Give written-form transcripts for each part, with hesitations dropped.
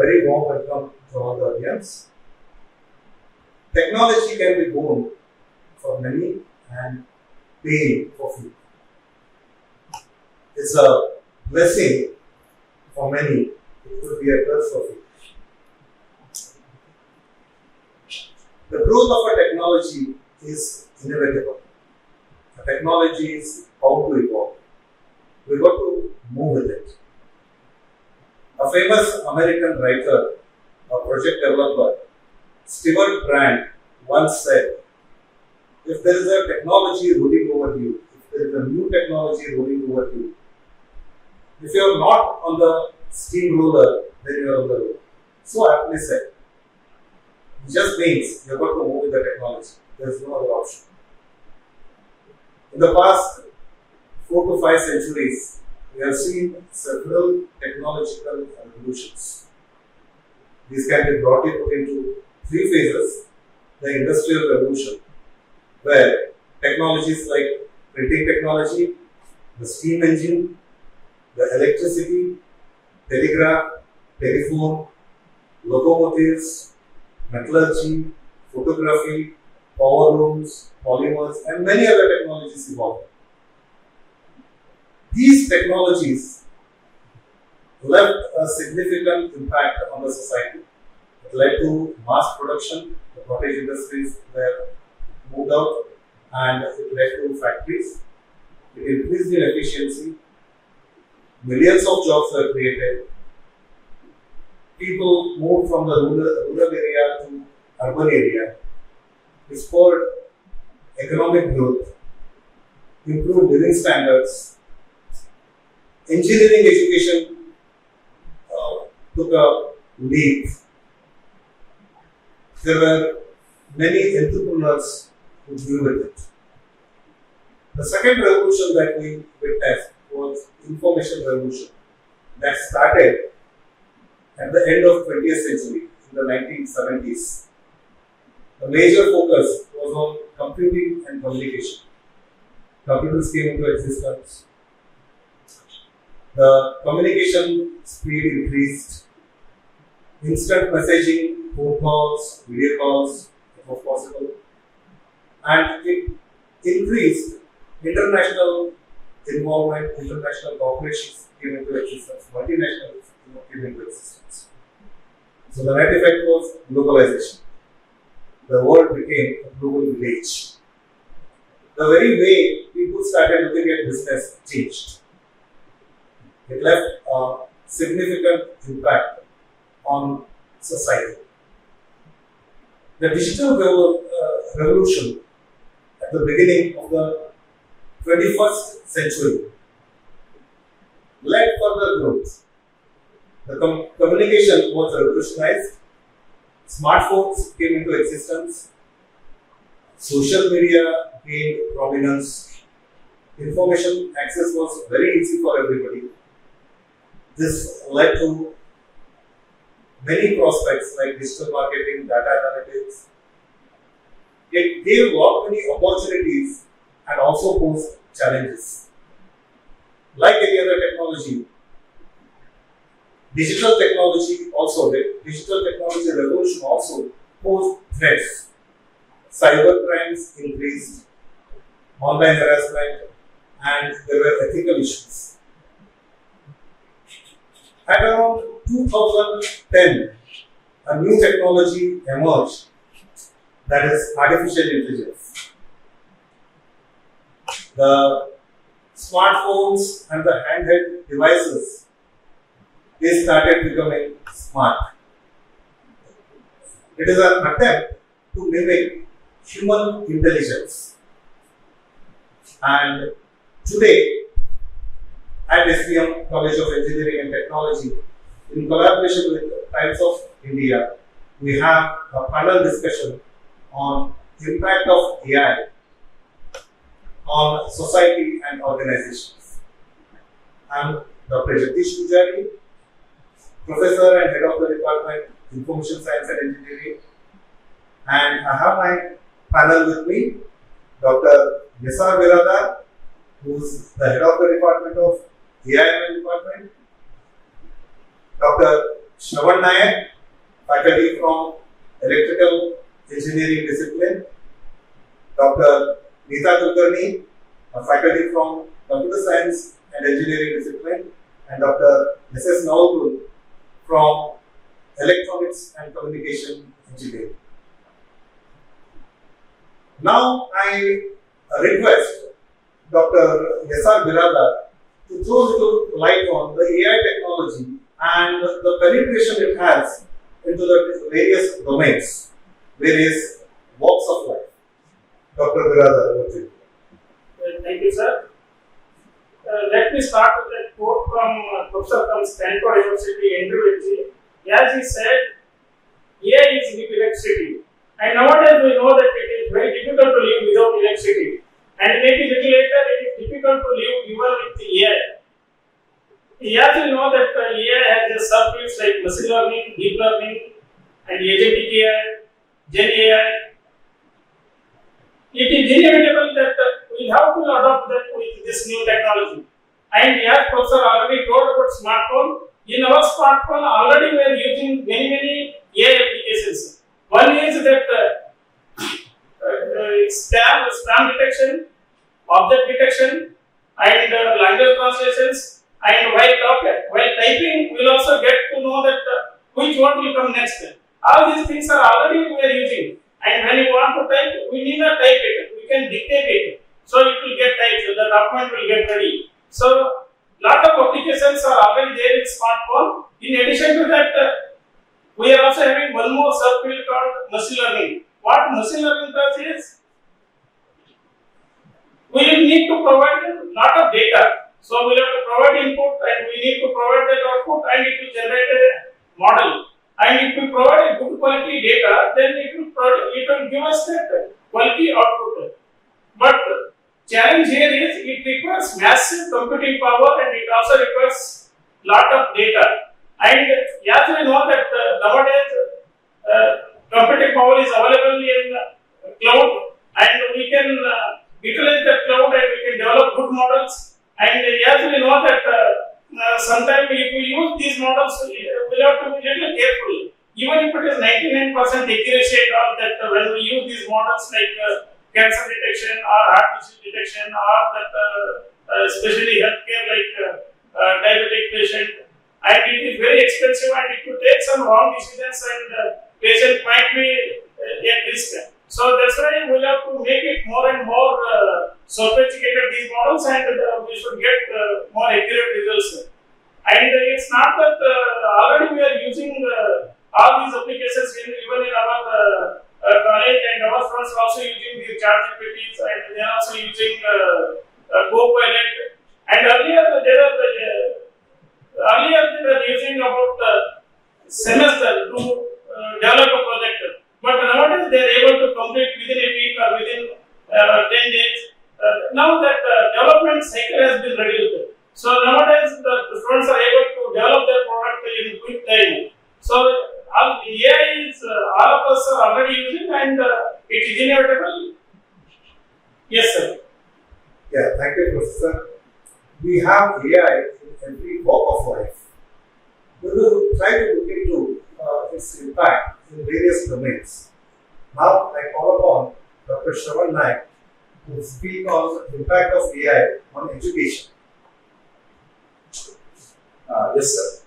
very warm welcome to all the audience. Technology can be boon for many and pain for few. It's a blessing for many. It could be a curse for few. The growth of a technology is inevitable. The technology is how to evolve. We've got to move with it. A famous American writer, a project developer, Stewart Brand, once said, if there is a technology rolling over you, if there is a new technology rolling over you, if you are not on the steamroller, then you are on the road. So aptly said. It just means you have got to move with the technology. There is no other option. In the past 4 to 5 centuries, we have seen several technological revolutions. These can be broadly put into 3 phases. The Industrial Revolution, where technologies like printing technology, the steam engine, the electricity, telegraph, telephone, locomotives, metallurgy, photography, power looms, polymers, and many other technologies evolved. These technologies left a significant impact on the society. It led to mass production, the cottage industries were moved out, and it led to factories. It increased in efficiency. Millions of jobs were created. People moved from the rural area to urban area. It spurred economic growth, improved living standards. Engineering education took a leap. There were many entrepreneurs who grew with it. The second revolution that we witnessed was information revolution that started at the end of 20th century, in the 1970s. The major focus was on computing and communication. Computers came into existence. The communication speed increased. Instant messaging, phone calls, video calls, it was possible. And it increased international involvement, international cooperations came into existence, multinationals came into existence. So the net effect was globalization. The world became a global village. The very way people started looking at business changed. It left a significant impact on society. The digital revolution at the beginning of the 21st century led further growth. The communication was revolutionized. Smartphones came into existence. Social media gained prominence. Information access was very easy for everybody. This led to many prospects like digital marketing, data analytics. It gave a lot many opportunities and also posed challenges. Like any other technology, digital technology revolution also posed threats. Cyber crimes increased, online harassment, and there were ethical issues. At around 2010, a new technology emerged, that is artificial intelligence. The smartphones and the handheld devices, they started becoming smart. It is an attempt to mimic human intelligence. And today, at SPM College of Engineering and Technology, in collaboration with Times of India, we have a panel discussion on impact of AI on society and organizations. I am Dr. Jagadeesh Pujari, Professor and Head of the Department Information Science and Engineering, and I have my panel with me, Dr. Biradar, who is the Head of the Department of AIML Department, Dr. Shravan Nayak, faculty from Electrical Engineering discipline. Dr. Nita Kulkarni, a faculty from Computer Science and Engineering discipline. And Dr. Mrs. Navalgund from Electronics and Communication Engineering. Now I request Dr. S.R. Biradar to throw a little light on the AI technology and the penetration it has into the various domains, various walks of life. Dr. Biradar, over to you. Thank you, sir. Let me start with a quote from Professor from Stanford University, Andrew G. As he said, AI is new electricity. And nowadays we know that it is very difficult to live without electricity. And maybe little later it is difficult to live even with AI. As we know that AI has subfields like machine learning, deep learning, and agentic AI, Gen AI. It is inevitable that we have to adopt that with this new technology. And as Professor already told about smartphone, in our smartphone already we are using many AI applications. One is that spam detection, object detection, and language translations. And while typing, we will also get to know that which one will come next. All these things are already we are using. And when you want to type, we need not type it. We can dictate it. So it will get typed. The document will get ready. So lot of applications are already there in smartphone. In addition to that, we are also having one more subfield called machine learning. What machine learning does is, we will need to provide a lot of data. So we have to provide input and we need to provide that output and it will generate a model. And if we provide a good quality data, then it will give us that quality output. But challenge here is it requires massive computing power and it also requires lot of data. And as we know that nowadays computing power is available in cloud and we can utilize that cloud and we can develop good models. And as we know that sometimes if we use these models, we have to be little careful. Even if it is 99% accuracy and all that, when we use these models like cancer detection or heart disease detection or that especially healthcare like diabetic patient, and it is very expensive and it could take some wrong decisions and patient might be at risk. So that's why we have to make it more and more sophisticated these models and we should get more accurate results. And it's not that already we are using all these applications even in our college and our students are also using these chat GPTs and they are also using Copilot. And earlier they were using about semester to develop a project. But nowadays they are able to complete within a week or within 10 days. Now that development cycle has been reduced. So nowadays the students are able to develop their product in quick time. So AI is all of us are already using and it is inevitable. Yes, sir. Yeah, thank you, Professor. We have AI in every walk of life. We will try to look into its impact in various domains. Now I call upon Dr. Shravan Nayak to speak on the impact of AI on education. Yes, sir.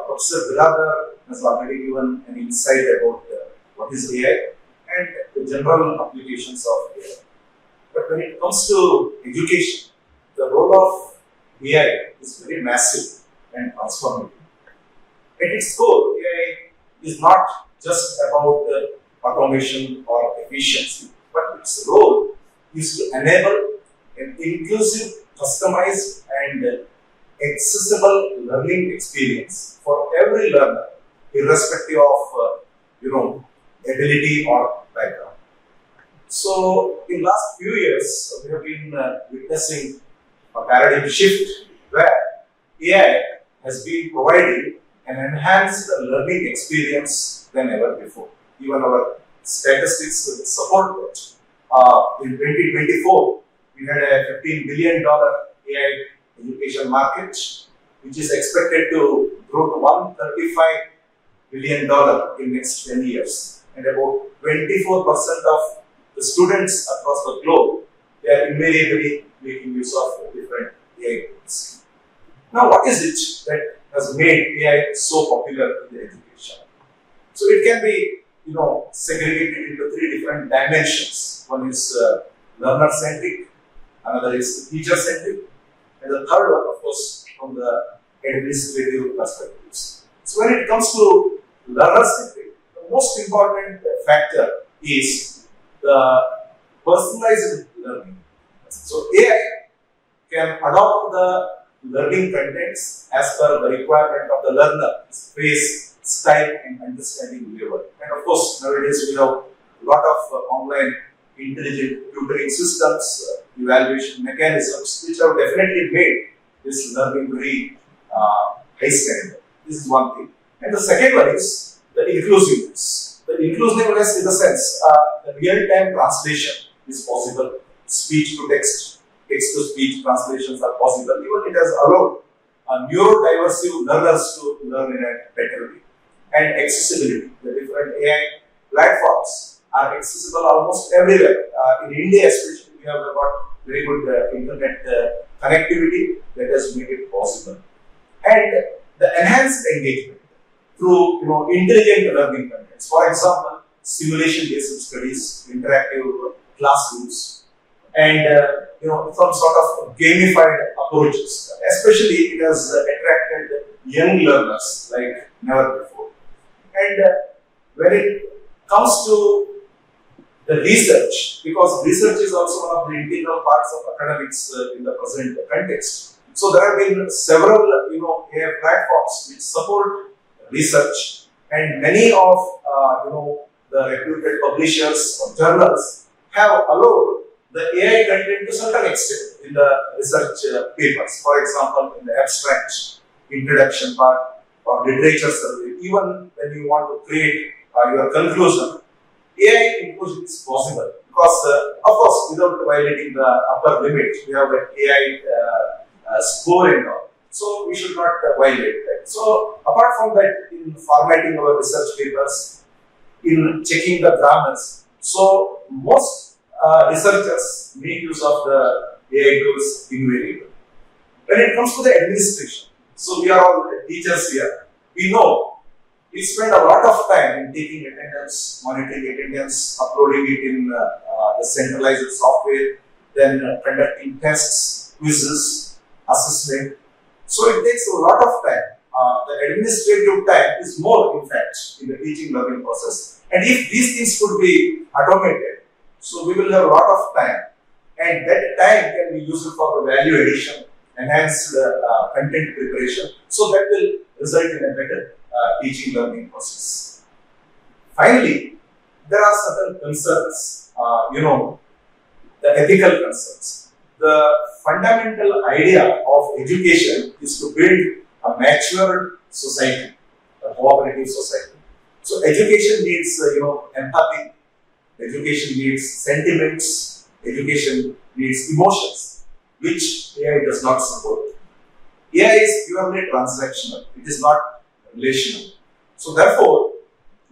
Professor Biradar has already given an insight about what is AI and the general applications of AI. But when it comes to education, the role of AI is very massive and transformative. At its core, AI is not just about automation or efficiency, but its role is to enable an inclusive, customized, and accessible learning experience for every learner, irrespective of ability or background. So, in last few years, we have been witnessing a paradigm shift where AI has been providing an enhanced learning experience than ever before. Even our statistics support that. In 2024, we had a $15 billion AI education market, which is expected to grow grow to $135 billion in next 10 years. And about 24% of the students across the globe, they are invariably making use of different AI tools. Now, what is it that has made AI so popular in the education? So it can be, segregated into three different dimensions. One is learner-centric, another is teacher-centric, and the third one, of course, from the administrative perspectives. So when it comes to learner-centric, the most important factor is the personalized learning. So AI can adopt the learning contents as per the requirement of the learner, his pace, style, and understanding level. And of course, nowadays we have a lot of online intelligent tutoring systems, evaluation mechanisms, which have definitely made this learning very high standard. This is one thing. And the second one is the inclusiveness. The inclusiveness in the sense the real-time translation is possible, speech to text, text to speech translations are possible. Even it has allowed neurodiversive learners to learn in a better way. And accessibility. The different AI platforms are accessible almost everywhere. In India especially, we have got very good internet connectivity that has made it possible. And the enhanced engagement through intelligent learning contents. For example, simulation-based studies, interactive classrooms, and some sort of gamified approaches. Especially, it has attracted young learners like never before. And when it comes to the research, because research is also one of the integral parts of academics in the present context. So there have been several AI platforms which support research, and many of the reputed publishers or journals have allowed the AI content to certain extent in the research papers. For example, in the abstract, introduction part, or literature survey, even when you want to create your conclusion, AI inclusion is possible because, of course, without violating the upper limit, we have an AI score and all. So we should not violate that. So apart from that, in formatting our research papers, in checking the grammars, so most researchers make use of the AI tools invariably. When it comes to the administration, so we are all teachers here. We know we spend a lot of time in taking attendance, monitoring attendance, uploading it in the centralized software, then conducting tests, quizzes, assessment. So it takes a lot of time. The administrative time is more, in fact, in the teaching learning process. And if these things could be automated, so we will have a lot of time, and that time can be used for the value addition, enhanced content preparation, so that will result in a better teaching learning process. Finally, there are certain concerns, the ethical concerns. The fundamental idea of education is to build a mature society, a cooperative society. So education needs, empathy, education needs sentiments, education needs emotions, which AI does not support. AI is purely transactional, it is not relational. So therefore,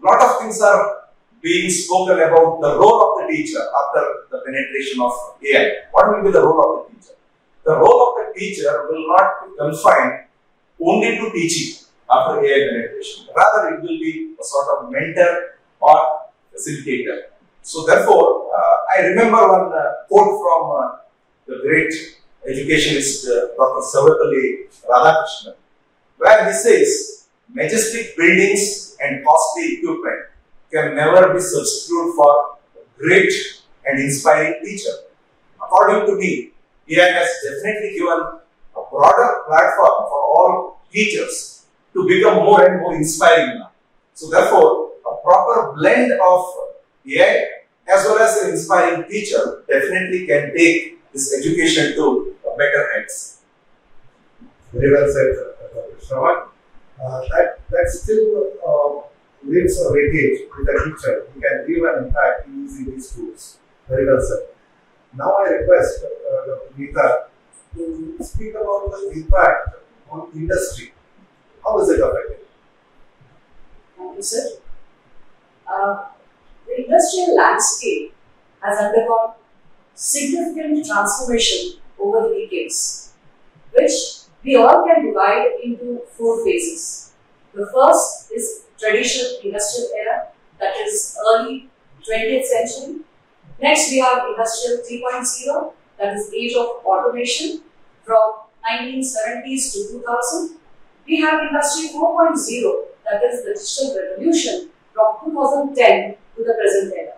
a lot of things are being spoken about the role of the teacher after the penetration of AI. What will be the role of the teacher? The role of the teacher will not be confined only to teaching after AI penetration. Rather, it will be a sort of mentor or facilitator. So therefore, I remember one quote from the great educationist Dr. Sarvepalli Radhakrishnan, where he says, majestic buildings and costly equipment can never be substituted for a great and inspiring teacher. According to me, AI has definitely given a broader platform for all teachers to become more and more inspiring now. So therefore, a proper blend of AI as well as an inspiring teacher definitely can take this education to better heights. Very well said, Dr. Shravan. That still leaves a weightage with a teacher who can give an impact using these tools. Very well said. Now I request Dr. Nita to speak about the impact on industry How is it affected? Thank you, sir. The industrial landscape has undergone significant transformation over the decades, which we all can divide into 4 phases. The first is traditional industrial era, that is early 20th century. Next, we have industrial 3.0, that is age of automation from 1970s to 2000. We have industry 4.0, that is the digital revolution from 2010 to the present era.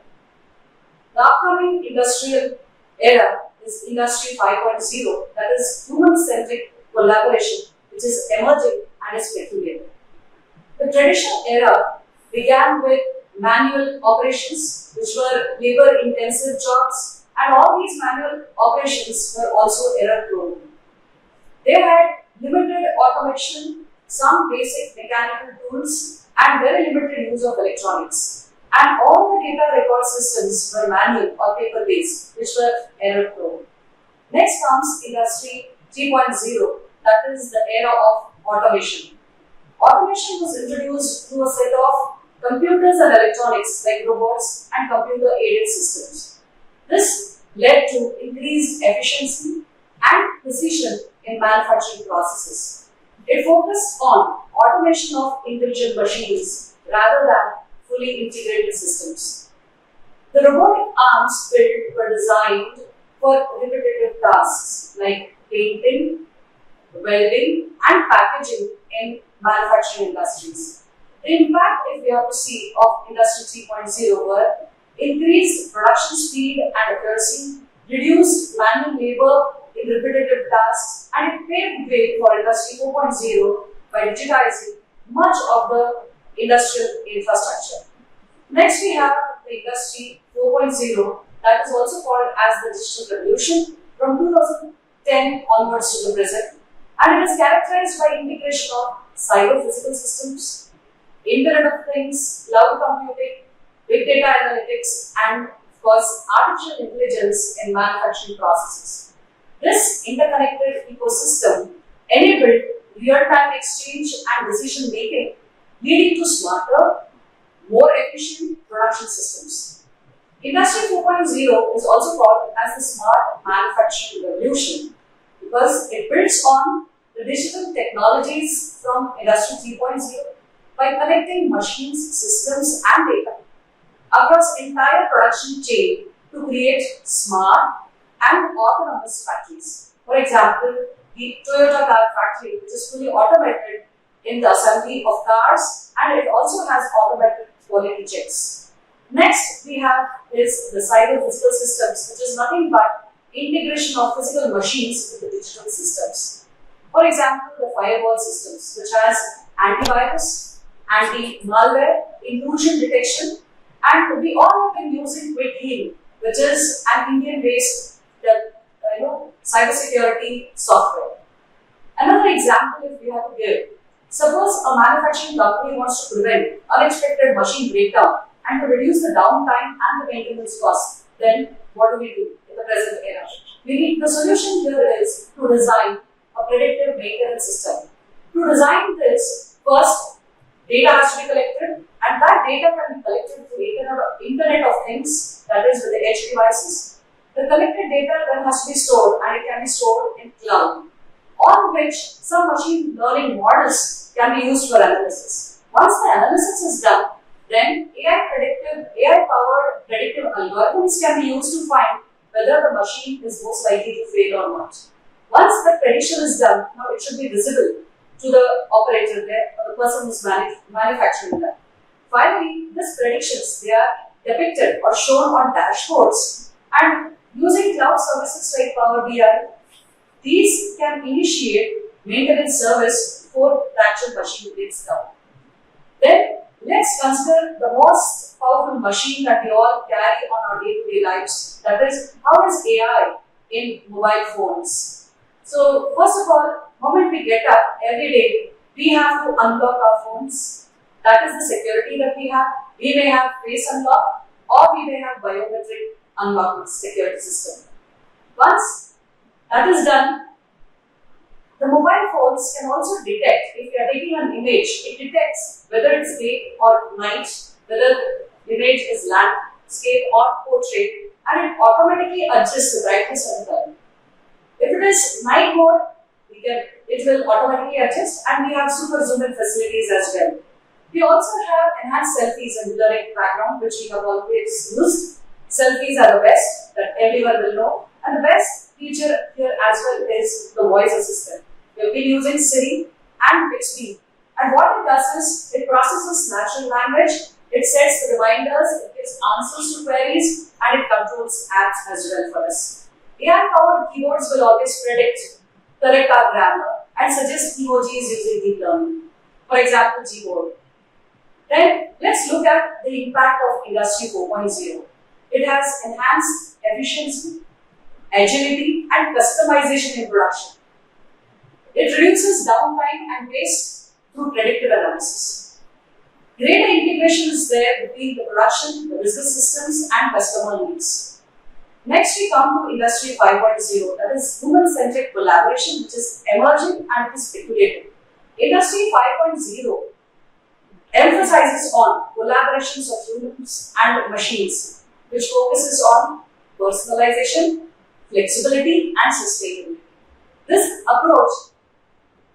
The upcoming industrial era is industry 5.0, that is human-centric collaboration, which is emerging and is peculiar. The traditional era began with manual operations, which were labor-intensive jobs, and all these manual operations were also error-prone. They had limited automation, some basic mechanical tools, and very limited use of electronics. And all the data record systems were manual or paper-based, which were error-prone. Next comes Industry 3.0, that is the era of automation. Automation was introduced through a set of computers and electronics like robots and computer-aided systems. This led to increased efficiency and precision in manufacturing processes. It focused on automation of intelligent machines rather than fully integrated systems. The robotic arms built were designed for repetitive tasks like painting, welding, and packaging in manufacturing industries. The impact, if we have to see, of Industry 3.0 were increased production speed and accuracy, reduced manual labor in repetitive tasks, and it paved way for Industry 4.0 by digitizing much of the industrial infrastructure. Next, we have the Industry 4.0, that is also called as the digital revolution from 2010 onwards to the present, and it is characterized by integration of cyber-physical systems, Internet of Things, cloud computing, big data analytics, and of course artificial intelligence in manufacturing processes. This interconnected ecosystem enabled real-time exchange and decision making, leading to smarter, more efficient production systems. Industry 4.0 is also called as the smart manufacturing revolution because it builds on the digital technologies from Industry 3.0 by connecting machines, systems, and data across entire production chain to create smart and autonomous factories. For example, the Toyota car factory, which is fully automated in the assembly of cars, and it also has automated quality checks. Next, we have is the cyber-physical systems, which is nothing but integration of physical machines with the digital systems. For example, the firewall systems, which has antivirus, anti-malware, intrusion detection, and we all have been using QuickHeal, which is an Indian-based cybersecurity software. Another example, if we have to give, suppose a manufacturing company wants to prevent unexpected machine breakdown and to reduce the downtime and the maintenance cost, then what do we do in the present era? The solution here is to design a predictive maintenance system. To design this, first data has to be collected, and that data can be collected through Internet of Things, that is with the edge devices. The collected data then has to be stored, and it can be stored in cloud, on which some machine learning models can be used for analysis. Once the analysis is done, then AI-powered predictive algorithms can be used to find whether the machine is most likely to fail or not. Once the prediction is done, now it should be visible to the operator there, or the person who is manufacturing that. Finally, these predictions, they are depicted or shown on dashboards, and using cloud services like Power BI, these can initiate maintenance service before the actual machine breaks down. Then, let's consider the most powerful machine that we all carry on our day-to-day lives. That is, how is AI in mobile phones? So, first of all, the moment we get up every day, we have to unlock our phones. That is the security that we have. We may have face unlock, or we may have biometric unlock security system. Once that is done, The mobile phones can also detect, if you are taking an image, it detects whether it's day or night, whether the image is landscape or portrait, and it automatically adjusts the brightness and color. If it is night mode, it will automatically adjust, and we have super zoom in facilities as well. We also have enhanced selfies and blurring background, which we have always used. Selfies are the best, that everyone will know. And the best feature here as well is the voice assistant. We'll be using Siri and Bixby. And what it does is, it processes natural language, it sets the reminders, it gives answers to queries, and it controls apps as well for us. AI-powered keyboards will always correct our grammar, and suggest emojis using deep learning. For example, Gboard. Then let's look at the impact of Industry 4.0. It has enhanced efficiency, agility, and customization in production. It reduces downtime and waste through predictive analysis. Greater integration is there between the production, the business systems, and customer needs. Next, we come to Industry 5.0, that is human-centric collaboration, which is emerging and it is speculative. Industry 5.0 emphasizes on collaborations of humans and machines, which focuses on personalization, flexibility, and sustainability. This approach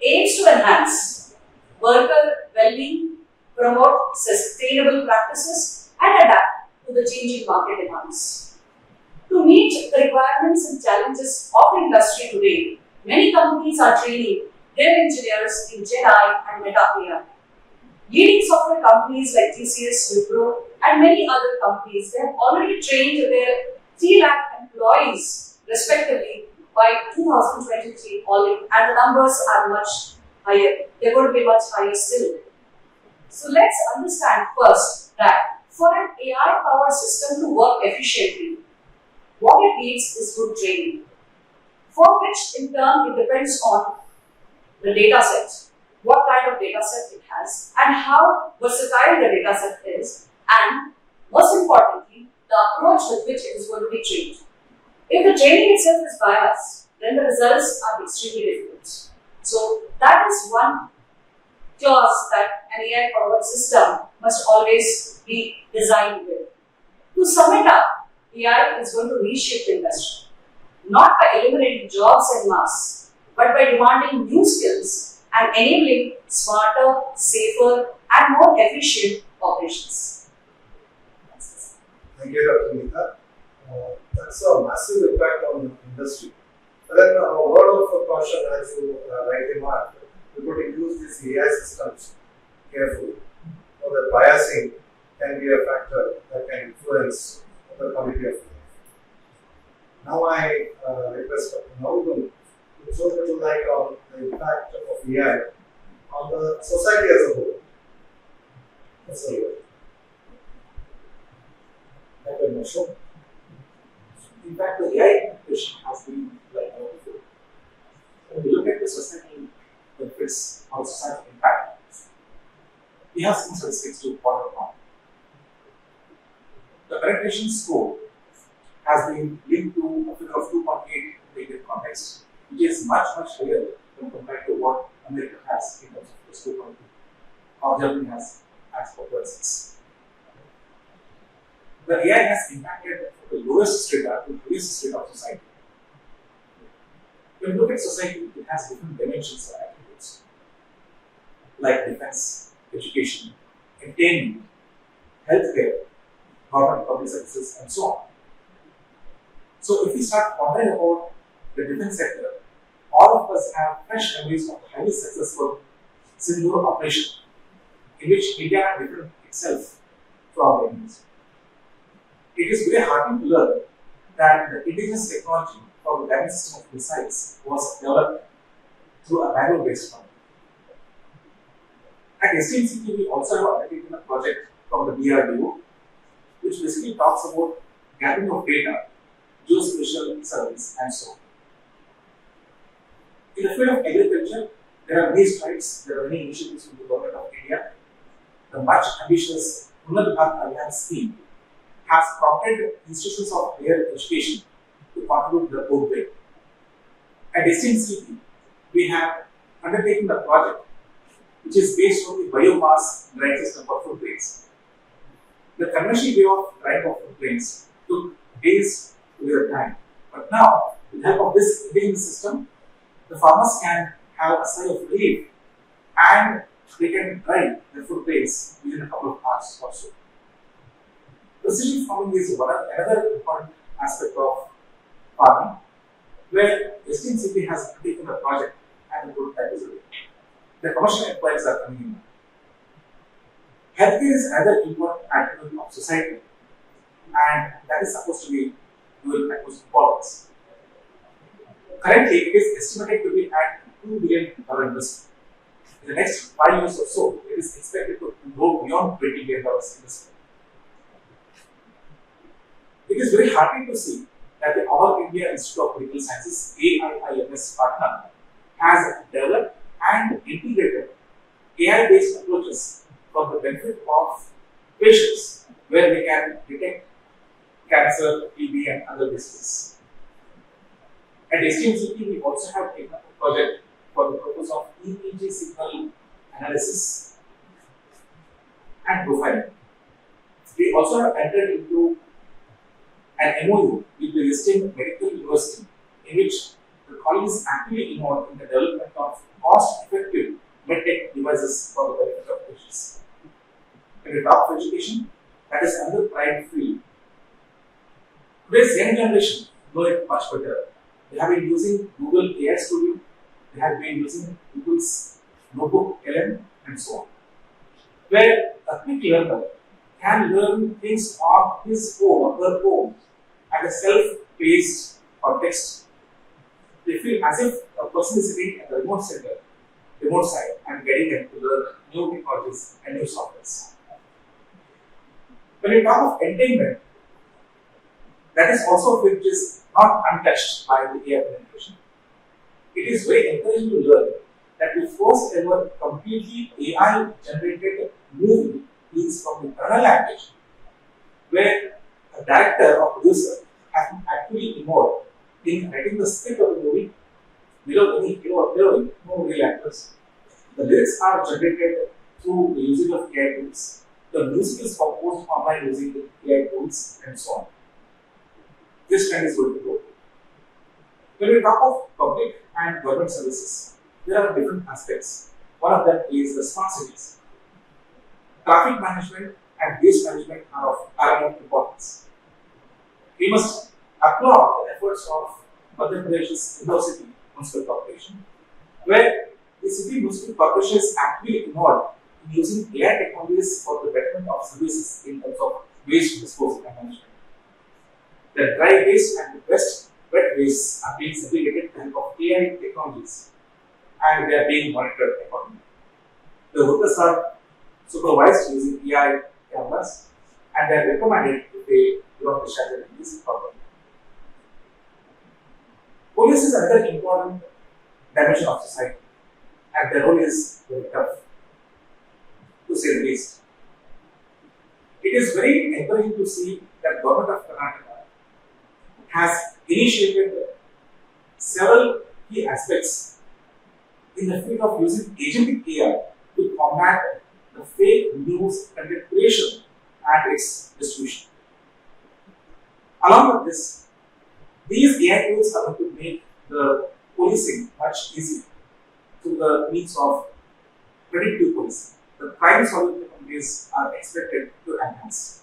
aims to enhance worker well-being, promote sustainable practices, and adapt to the changing market demands. To meet the requirements and challenges of industry today, many companies are training their engineers in Gen AI and Meta AI. Leading software companies like TCS, Wipro, and many other companies, they have already trained their 3 lakh employees respectively by 2023 already, and the numbers are much higher. They're going to be much higher still. So let's understand first that for an AI-powered system to work efficiently, what it needs is good training, for which in turn it depends on the data set, what kind of data set it has, and how versatile the data set is, and most importantly, the approach with which it is going to be trained. If the training itself is biased, then the results are extremely difficult. So that is one clause that an AI-powered system must always be designed with. To sum it up, AI is going to reshape the industry, not by eliminating jobs en masse, but by demanding new skills and enabling smarter, safer, and more efficient operations. Thank you, Dr. Nita. That's a massive impact on the industry. But then a word of caution, as you rightly marked, we got to use these AI systems carefully. So that biasing can be a factor that can influence the quality of life. Now I request Dr. Navalgund to throw a little light on the impact of AI on the society as a whole. That's all right. Thank you very much. In fact, the AI application has been like never before. When we look at the societal benefits or societal impact, we have some statistics to report on. The penetration score has been linked to a figure of 2.8 in the Indian context, which is much higher when compared to what America has in terms of the score, or Germany has as per persons. The AI has impacted the lowest strata to the highest strata of society. When you look at society, it has different dimensions or attributes, like defense, education, entertainment, healthcare, government public services, and so on. So if we start pondering about the defense sector, all of us have fresh memories of highly successful singular operation in which India had different itself from the enemies. It is very heartening to learn that the indigenous technology for the guidance system of missiles was developed through a manual-based model. At E&CE, we also have undertaken a project from the BRDO, which basically talks about gathering of data, geospatial surveys, and so on. In the field of agriculture, there are many strides, there are many initiatives from the government of India. The much ambitious Unnat Bharat Abhiyan scheme has prompted institutions of higher education to contribute to the code way. At E&CE, we have undertaken a project which is based on the biomass drying system for food grains. The conventional way of drying of food grains took days to their time, but now, with the help of this indigenous system, the farmers can have a sigh of relief and they can dry their food grains within a couple of hours or so. Precision farming is another important aspect of farming, where E&CE has undertaken a project and the prototype is ready. The commercial inquiries are coming in. Healthcare is another important attribute of society, and that is supposed to be dual importance. Currently, it is estimated to be at $2 billion investment. In the next 5 years or so, it is expected to go beyond $20 billion investment. It is very heartening to see that the All India Institute of Medical Sciences AIIMS partner has developed and integrated AI-based approaches for the benefit of patients, where they can detect cancer, TB, and other diseases. At E&CE, we also have taken up a project for the purpose of EEG signal analysis and profiling. We also have entered into an MOU with the Western Medical University, in which the college is actively involved in the development of cost-effective medtech devices for the benefit of patients. When we talk of education, that is another prime field. Today's young generation know it much better. They have been using Google AI Studio, they have been using Google's Notebook LM, and so on, where a quick learner can learn things on his phone or her phone at a self-paced or text. They feel as if a person is sitting at the remote side, and getting them to learn new technologies and new softwares. When we talk of entertainment, that is also which is not untouched by the AI penetration. It is very encouraging to learn that the first ever completely AI generated movie is from the kernel language, where a director or producer has been actually involved in writing the script of the movie without any hero or heroine, no real actors. The lyrics are generated through the using of AI tools. The music is composed online using the AI tools, and so on. This trend is going to go. When we talk of public and government services, there are different aspects. One of them is the smart cities. Traffic management and waste management are of paramount importance. We must applaud the efforts of Madhya Pradesh's City Municipal Corporation, where the city municipal corporation is actively involved in using AI technologies for the betterment of services in terms of waste disposal and management. The dry waste and the wet waste are being segregated with the help of AI technologies, and they are being monitored accordingly. The workers are supervised using AI cameras, and they are recommended if they do not discharge their duties properly. Police is another important dimension of society, and their role is very tough, to say the least. It is very encouraging to see that government of Karnataka has initiated several key aspects in the field of using agentic AI to combat the fake news content creation and its distribution. Along with this, these AI tools are going to make the policing much easier through the means of predictive policing. The crime solving capabilities are expected to enhance.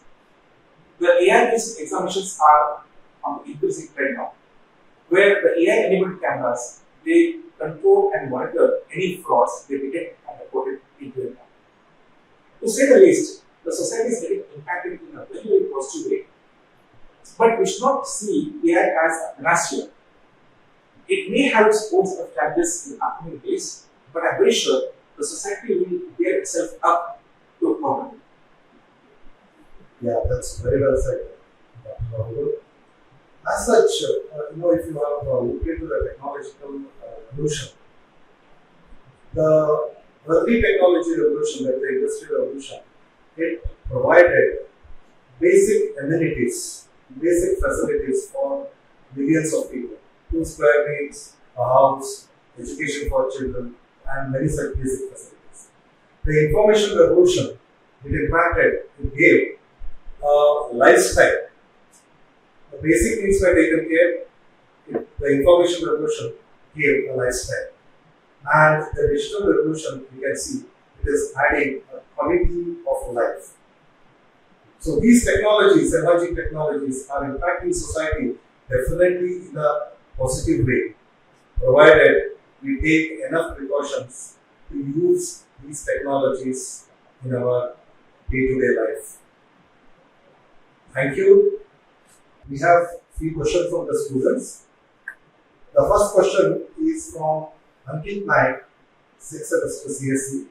The AI-based examinations are on the increasing trend now, where the AI-enabled cameras, they control and monitor any frauds they detect and report it into it. To say the least, the society is getting impacted in a very, very positive way. But we should not see AI as a panacea. It may have its own set of challenges in the upcoming days, but I'm very sure the society will bear itself up to a problem. Yeah, that's very well said. As such, if you have looked into the technological revolution, the early technology revolution, like the industrial revolution, it provided basic amenities, basic facilities for millions of people. 2 square meters, a house, education for children, and many such basic facilities. The information revolution, it gave a lifestyle. The basic needs were taken care. The information revolution gave a lifestyle. And the digital revolution, you can see, it is adding a quality of life. So these technologies, emerging technologies, are impacting society definitely in a positive way, provided we take enough precautions to use these technologies in our day-to-day life. Thank you. We have a few questions from the students. The first question is from Ankit Nayak, 6th semester CSE.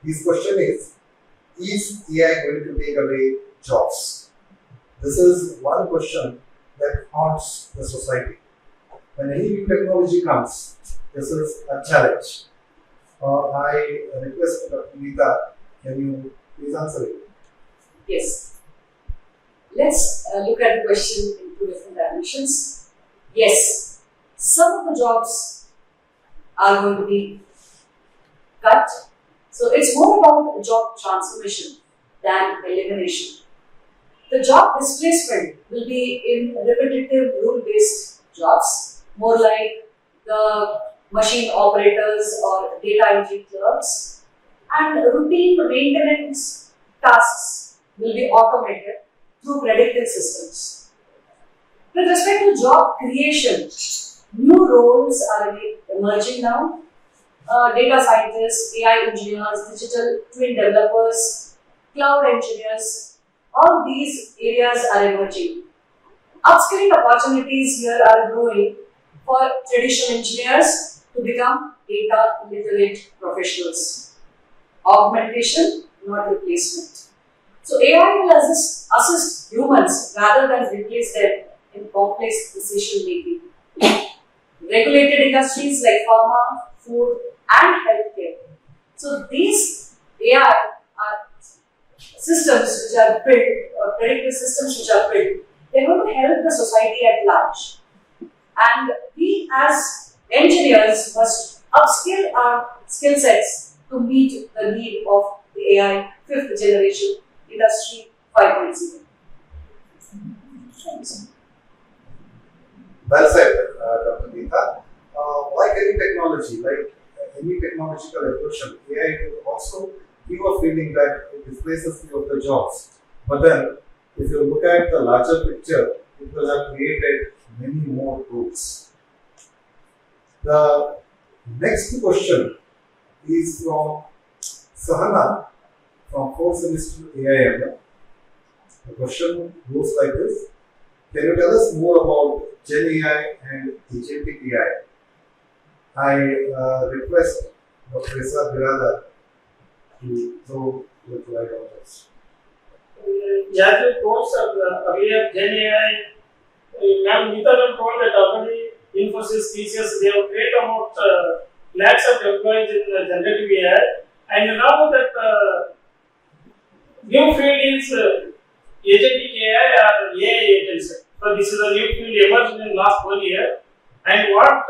His question is AI going to take away jobs? This is one question that haunts the society. When any new technology comes, this is a challenge. I request Dr. Nita, can you please answer it? Yes. Let's look at the question in two different dimensions. Yes, some of the jobs are going to be cut. So it's more about job transformation than elimination. The job displacement will be in repetitive rule-based jobs, more like the machine operators or data entry clerks, and routine maintenance tasks will be automated through predictive systems. With respect to job creation, new roles are emerging now. Data scientists, AI engineers, digital twin developers, cloud engineers, all these areas are emerging. Upskilling opportunities here are growing for traditional engineers to become data literate professionals. Augmentation, not replacement. So AI will assist humans rather than replace them in complex decision making. Regulated industries like pharma, food, and healthcare. So these AI are systems which are built, predictive systems which are built, they're going to help the society at large. And we as engineers must upskill our skill sets to meet the need of the AI 5th generation industry 5.0. Well said, Dr. Nita. Like any technology, like any technological evolution, AI will also give a feeling that it displaces few of the jobs. But then, if you look at the larger picture, it will have created many more roles. The next question is from Sahana from 4th semester AIML. The question goes like this. Can you tell us more about Gen AI and agentic AI? I request Professor Biradar to throw the light on this. As you told earlier, Gen AI, Ma'am Nita G told that already Infosys, TCS, they have created about lakhs of employees in generative AI, and now that new field is agentic AI or AI agents. So this is a new field emerged in last 1 year, and what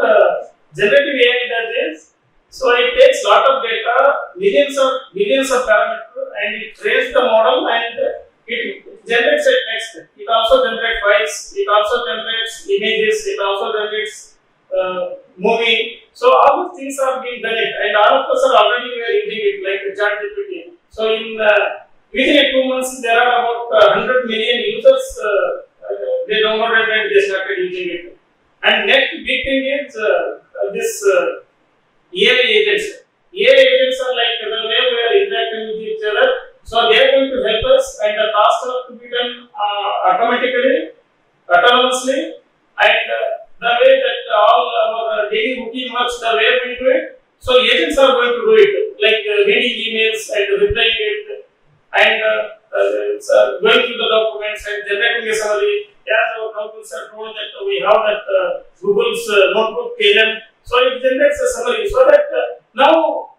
generative AI does is, so it takes lot of data, millions of parameters, and it trains the model and it generates a text. It also generates files, it also generates images, it also generates movie. So all these things are being done it, and all of us are already using it like ChatGPT. So in within 2 months there are about 100 million users. They downloaded and they started using it. And next big thing is this AI agents. AI agents are like the way we are interacting with each other. So they are going to help us, and the tasks are to be done automatically, autonomously, and the way that all our daily routine works, the way we do it. So agents are going to do it, like reading emails and replying it, and going through the documents and generating a summary. As our council sir told that we have that Google's notebook KLM, so it generates a summary. So that now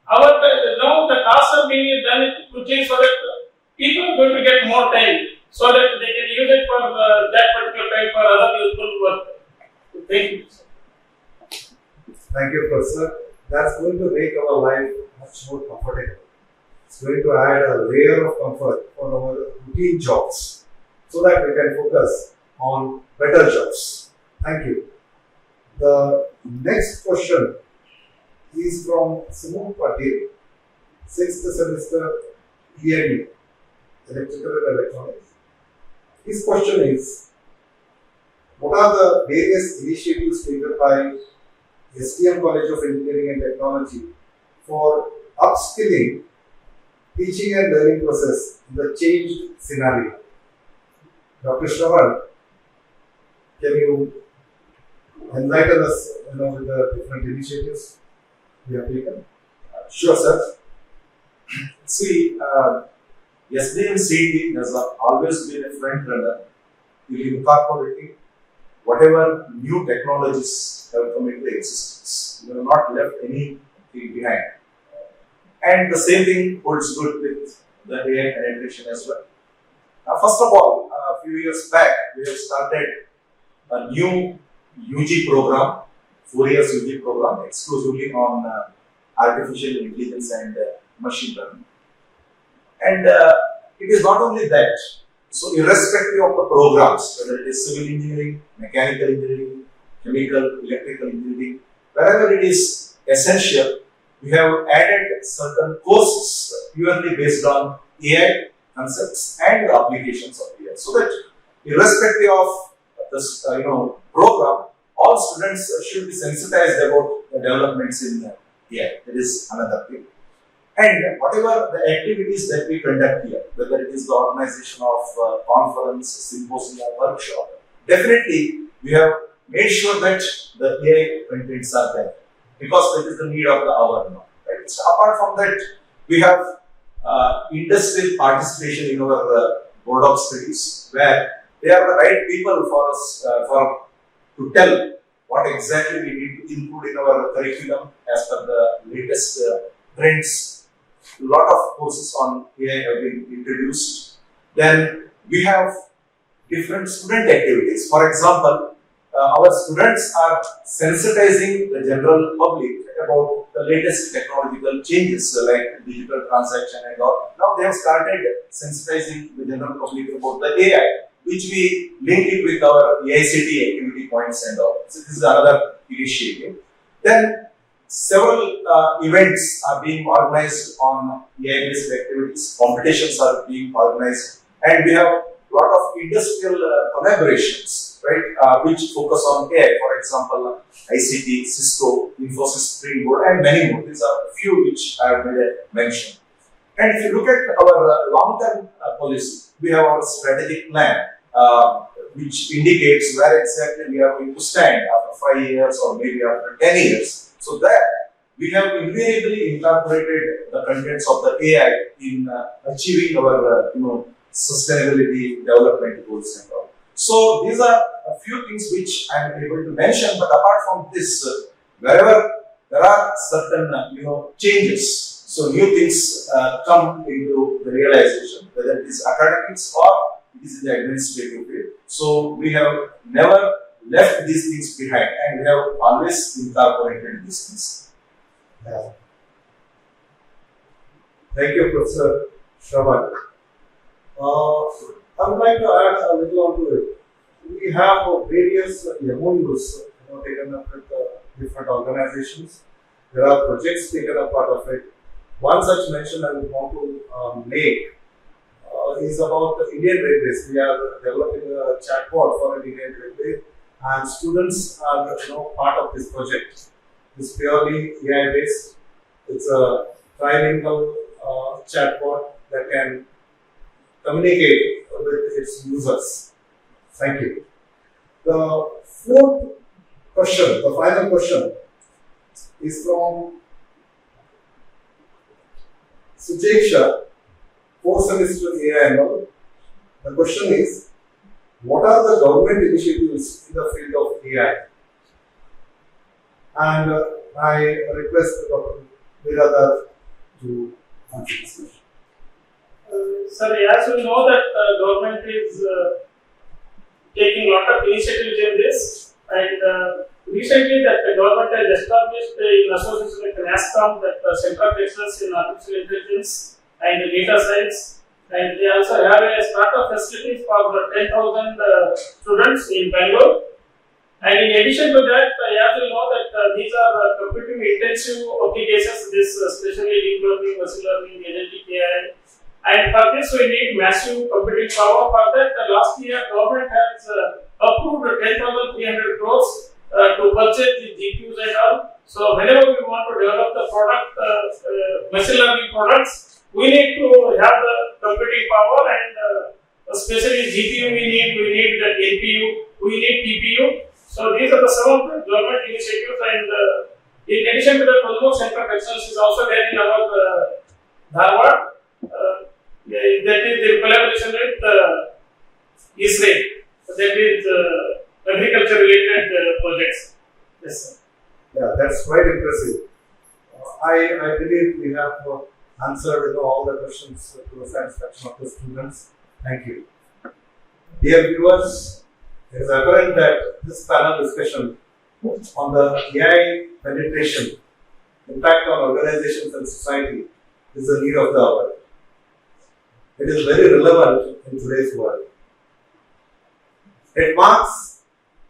the tasks are being done quickly, so that people are going to get more time, so that they can use it for that particular time for other useful work. Thank you. Thank you, Professor. That's going to make our life much more comfortable. It's going to add a layer of comfort for our routine jobs so that we can focus on better jobs. Thank you. The next question is from Simon Patil, 6th semester E&E, Electrical and Electronics. His question is, what are the various initiatives taken by STM College of Engineering and Technology for upskilling teaching and learning process in the changed scenario? Dr. Shravan, can you enlighten us with the different initiatives we have taken? Sure, sir. See, SDM has always been a front runner in incorporating whatever new technologies have come into existence. We have not left anything behind. And the same thing holds good with the AI penetration as well. First of all, a few years back, we have started a new UG program, 4 years UG program, exclusively on artificial intelligence and machine learning. And it is not only that. So, irrespective of the programs, whether it is civil engineering, mechanical engineering, chemical, electrical engineering, wherever it is essential, we have added certain courses purely based on AI concepts and the applications of AI. So that irrespective of this program, all students should be sensitized about the developments in AI. That is another thing. And whatever the activities that we conduct here, whether it is the organization of conference, symposium, workshop, definitely we have made sure that the AI contents are there because that is the need of the hour now. Right? So apart from that, we have industrial participation in our board of studies where they are the right people for us to tell what exactly we need to include in our curriculum as per the latest trends. A lot of courses on AI have been introduced. Then we have different student activities. For example, our students are sensitizing the general public about the latest technological changes like digital transaction and all. Now they have started sensitizing the general public about the AI, which we link it with our AICT activity points and all. So this is another initiative. Then several events are being organized on AI-based activities, competitions are being organized, and we have a lot of industrial collaborations, right, which focus on AI. For example, ICT, Cisco, Infosys, Springboard, and many more. These are a few which I have made a mention. And if you look at our long-term policy, we have our strategic plan, which indicates where exactly we are going to stand after 5 years or maybe after 10 years. So that we have invariably incorporated the contents of the AI in achieving our sustainability development goals and all. So these are a few things which I am able to mention. But apart from this, wherever there are certain changes, so new things come into the realization, whether it is academics or it is in the administrative field. So we have never left these things behind, and we have always incorporated these things. Yeah. Thank you, Professor Shravan. I would like to add a little onto it. We have various MOUs taken up with different organizations. There are projects taken up part of it. One such mention I would want to make is about the Indian Railways. We are developing a chatbot for an Indian Railway, and students are part of this project. It's purely AI based. It's a trilingual chatbot that can communicate with its users. Thank you. The fourth question, the final question, is from Sujeksha, 4th semester AIML. The question is, what are the government initiatives in the field of AI? And I request Dr. Biradar to answer this question. Sir, as we know that government is taking a lot of initiatives in this, and recently that the government has established in association with NASCOM that Center of Excellence in Artificial Intelligence and Data Science, and they also have a startup facilities for 10,000 students in Bangalore. And in addition to that, you have to know that these are computing intensive applications, this especially deep learning, machine learning, agentic AI. And for this we need massive computing power. For that, last year government has approved 10,300 crores to purchase the GPUs and all. So whenever we want to develop the product, machine learning products, we need to have the computing power, and especially GPU we need the NPU, we need TPU. So these are some of the government initiatives, and in addition to that, one more center of excellence is also there in our Dharwad. That is the collaboration with Israel. That is agriculture related projects. Yes, sir. Yeah, that's quite impressive. I believe we have answered all the questions to the satisfaction of the students. Thank you. Dear viewers, it is apparent that this panel discussion on the AI penetration, impact on organizations and society, is the need of the hour. It is very relevant in today's world. It marks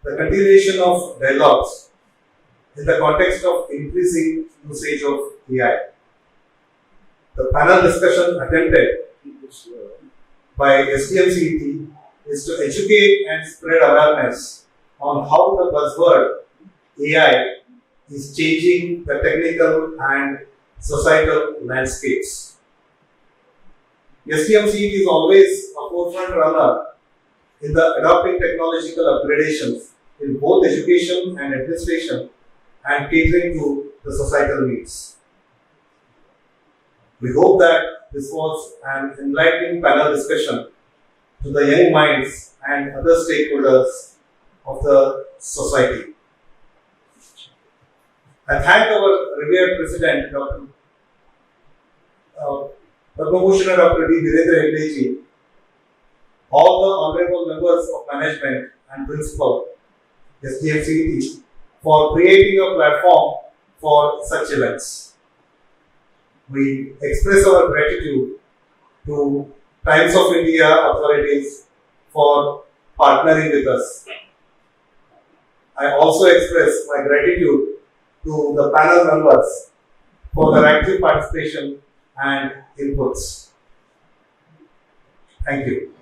the continuation of dialogues in the context of increasing usage of AI. The panel discussion attempted by STM-CET is to educate and spread awareness on how the buzzword AI is changing the technical and societal landscapes. STM-CET is always a forefront runner in the adopting technological upgradations in both education and administration and catering to the societal needs. We hope that this was an enlightening panel discussion to the young minds and other stakeholders of the society. I thank our revered President, Dr. Padma Bhushan Dr. D. Biradar, all the honorable members of management and principal, STM-CET, for creating a platform for such events. We express our gratitude to Times of India authorities for partnering with us. I also express my gratitude to the panel members for their active participation and inputs. Thank you.